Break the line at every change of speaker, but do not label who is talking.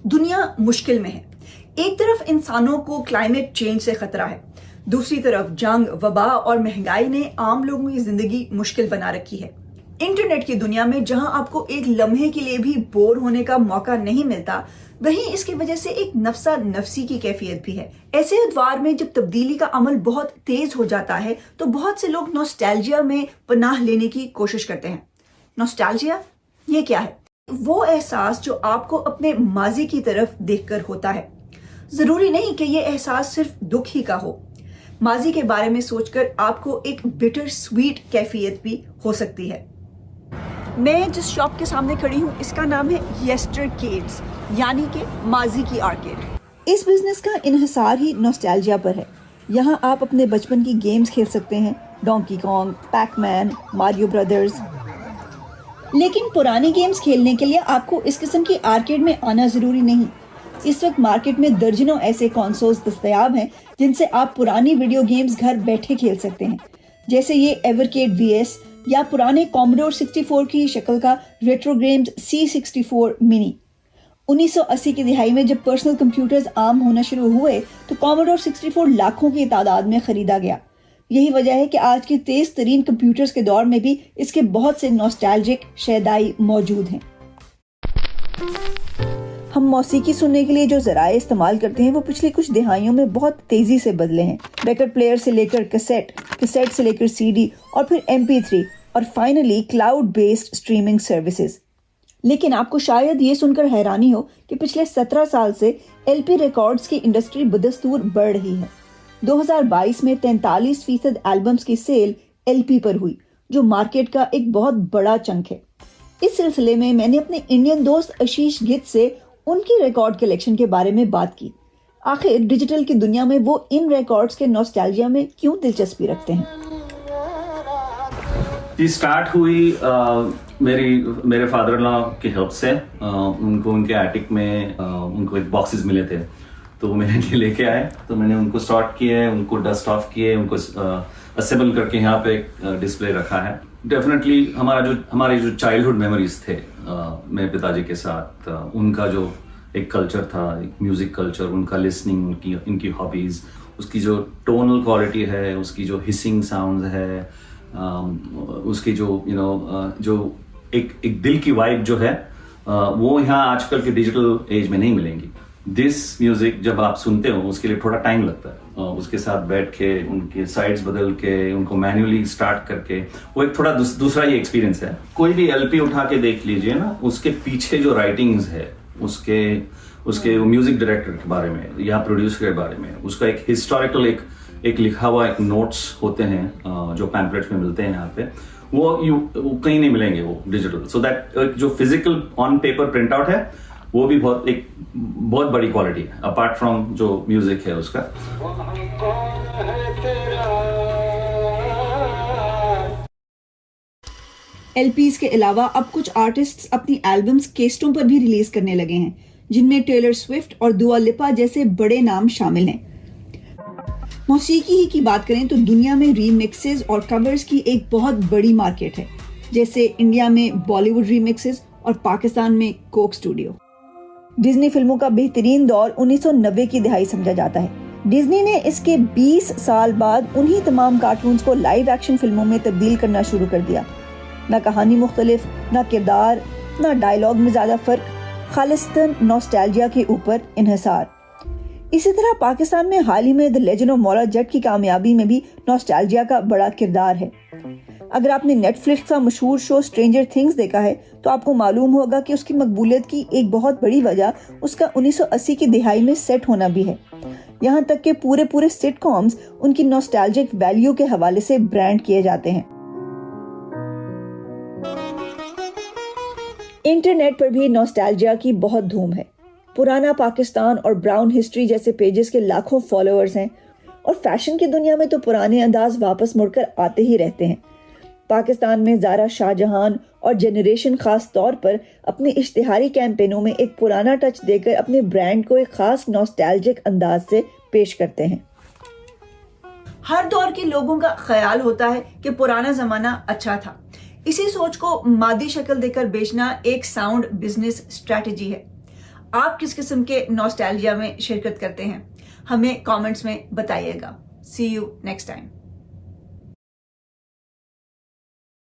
दुनिया मुश्किल में है। एक तरफ इंसानों को क्लाइमेट चेंज से खतरा है, दूसरी तरफ जंग, वबा और महंगाई ने आम लोगों की जिंदगी मुश्किल बना रखी है। इंटरनेट की दुनिया में जहां आपको एक लम्हे के लिए भी बोर होने का मौका नहीं मिलता, वहीं इसकी वजह से एक नफसा नफसी की कैफियत भी है। ऐसे अदवार में जब तब्दीली का अमल बहुत तेज हो जाता है तो बहुत से लोग नॉस्टैल्जिया में पनाह लेने की कोशिश करते हैं। नॉस्टैल्जिया ये क्या है? वो एहसास जो आपको अपने माजी की तरफ देखकर होता है। जरूरी नहीं कि ये एहसास सिर्फ दुख ही का हो। माजी के बारे में सोचकर आपको एक बिटर स्वीट कैफियत भी हो सकती है। मैं जिस शॉप के सामने खड़ी हूँ इसका नाम है येस्टरकेड्स, यानी कि माजी की आर्केड। इस बिजनेस का इन्हिसार ही नॉस्टैल्जिया पर है। यहाँ आप अपने बचपन की गेम्स खेल सकते हैं, donkey Kong, Pac-Man, Mario brothers. लेकिन पुरानी गेम्स खेलने के लिए आपको इस किस्म की आर्केड में आना जरूरी नहीं। इस वक्त मार्केट में दर्जनों ऐसे कंसोल्स दस्तयाब हैं जिनसे आप पुरानी वीडियो गेम्स घर बैठे खेल सकते हैं, जैसे ये एवरकेड वीएस या पुराने कॉमोडोर 64 की शक्ल का रेट्रो गेम्स C64 मिनी। 1980 की दिहाई में जब पर्सनल कंप्यूटर्स आम होना शुरू हुए तो कॉमोडोर 64 लाखों की तादाद में खरीदा गया। यही वजह है कि आज के तेज तरीन कंप्यूटर्स के दौर में भी इसके बहुत से नॉस्टैल्जिक शैदाई मौजूद हैं। हम मौसीकी सुनने के लिए जो ज़राए इस्तेमाल करते हैं वो पिछले कुछ दिहाइयों में बहुत तेज़ी से बदले हैं। रिकॉर्ड प्लेयर से लेकर कैसेट से लेकर CD और फिर MP3 और finally cloud based streaming services. लेकिन आपको शायद ये सुनकर हैरानी हो कि पिछले 17 साल से LP रिकॉर्ड्स की इंडस्ट्री बदस्तूर बढ़ रही है। 2022 में 43% एल्बम्स की सेल LP पर हुई, जो मार्केट का एक बहुत बड़ा चंक है। इस सिलसिले में मैंने अपने इंडियन दोस्त आशीष गित से उनकी रिकॉर्ड कलेक्शन के बारे में बात की। आखिर डिजिटल की दुनिया में वो इन रिकॉर्ड्स के नॉस्टैल्जिया में क्यों दिलचस्पी रखते हैं?
ये स्टार्ट हुई मेरे फादर इन लॉ की हेल्प से। उनको उनके एटिक में उनको एक बॉक्सेस मिले थे, तो वो मेरे लिए लेके आए। तो मैंने उनको स्टार्ट किए, उनको डस्ट ऑफ किए, उनको असेंबल करके यहाँ पे एक डिस्प्ले रखा है। डेफिनेटली हमारे जो चाइल्डहुड मेमोरीज थे मेरे पिताजी के साथ, उनका जो एक कल्चर था, एक म्यूजिक कल्चर, उनका लिसनिंग, इनकी हॉबीज, उसकी जो टोनल क्वालिटी है, उसकी जो हिसिंग साउंड है, उसकी जो जो एक दिल की वाइब जो है, वो यहाँ आजकल के डिजिटल एज में नहीं मिलेंगी। दिस म्यूजिक जब आप सुनते हो उसके लिए थोड़ा टाइम लगता है। उसके साथ बैठ के, उनके साइड्स बदल के, उनको मैन्युअली स्टार्ट करके, वो एक थोड़ा दूसरा ही एक्सपीरियंस है। कोई भी LP उठा के देख लीजिए ना, उसके पीछे जो राइटिंग्स है, उसके म्यूजिक डायरेक्टर के बारे में या प्रोड्यूसर के बारे में, उसका एक हिस्टोरिकल एक लिखा हुआ एक नोट्स होते हैं जो पैम्पलेट्स में मिलते हैं यहाँ पे, वो कहीं नहीं मिलेंगे वो डिजिटल। सो दैट जो physical on paper print out है वो भी बहुत बड़ी क्वालिटी है, अपार्ट फ्रॉम जो म्यूजिक है उसका।
LPs के अलावा अब कुछ आर्टिस्ट्स अपनी एल्बम्स केस्टों पर भी रिलीज करने लगे हैं, जिनमें टेलर स्विफ्ट और दुआ लिपा जैसे बड़े नाम शामिल हैं। मौसीकी ही की बात करें तो दुनिया में रीमिक्सेस और कवर्स की एक बहुत बड़ी मार्केट है, जैसे इंडिया में बॉलीवुड रीमिक्सेस और पाकिस्तान में कोक स्टूडियो। डिज्नी फिल्मों का बेहतरीन दौर 1990 की दिहाई समझा जाता है। डिज्नी ने इसके 20 साल बाद उन्हीं तमाम कार्टून्स को लाइव एक्शन फिल्मों में तब्दील करना शुरू कर दिया। ना कहानी मुख्तलिफ, ना किरदार, ना डायलॉग में ज्यादा फर्क, खालिस्तन नॉस्टैल्जिया के ऊपर इन्हिसार। इसी तरह पाकिस्तान में हाल ही में the legend of Maula Jatt की कामयाबी में भी नॉस्टैल्जिया का बड़ा किरदार है। अगर आपने नेटफ्लिक्स का मशहूर शो स्ट्रेंजर थिंग्स देखा है तो आपको मालूम होगा कि उसकी मकबूलियत की एक बहुत बड़ी वजह उसका 1980 की दिहाई में सेट होना भी है। यहाँ तक कि पूरे सिटकॉम्स उनकी नॉस्टैल्जिक वैल्यू के हवाले से ब्रांड किए जाते हैं। इंटरनेट पर भी नॉस्टैल्जिया की बहुत धूम है। पुराना पाकिस्तान और ब्राउन हिस्ट्री जैसे पेजेस के लाखों फॉलोअर्स हैं और फैशन की दुनिया में तो पुराने अंदाज वापस मुड़कर आते ही रहते हैं। पाकिस्तान में ज़ारा शाहजहान और जेनरेशन खास तौर पर अपने इश्तिहारी कैंपेनों में एक पुराना टच देकर अपने ब्रांड को एक खास नॉस्टैल्जिक अंदाज से पेश करते हैं। हर दौर के लोगों का ख्याल होता है कि पुराना जमाना अच्छा था। इसी सोच को मादी शक्ल देकर बेचना एक साउंड बिजनेस स्ट्रेटजी है। आप किस किस्म के नॉस्टैल्जिया में शिरकत करते हैं, हमें कमेंट्स में बताइएगा। सी यू नेक्स्ट टाइम।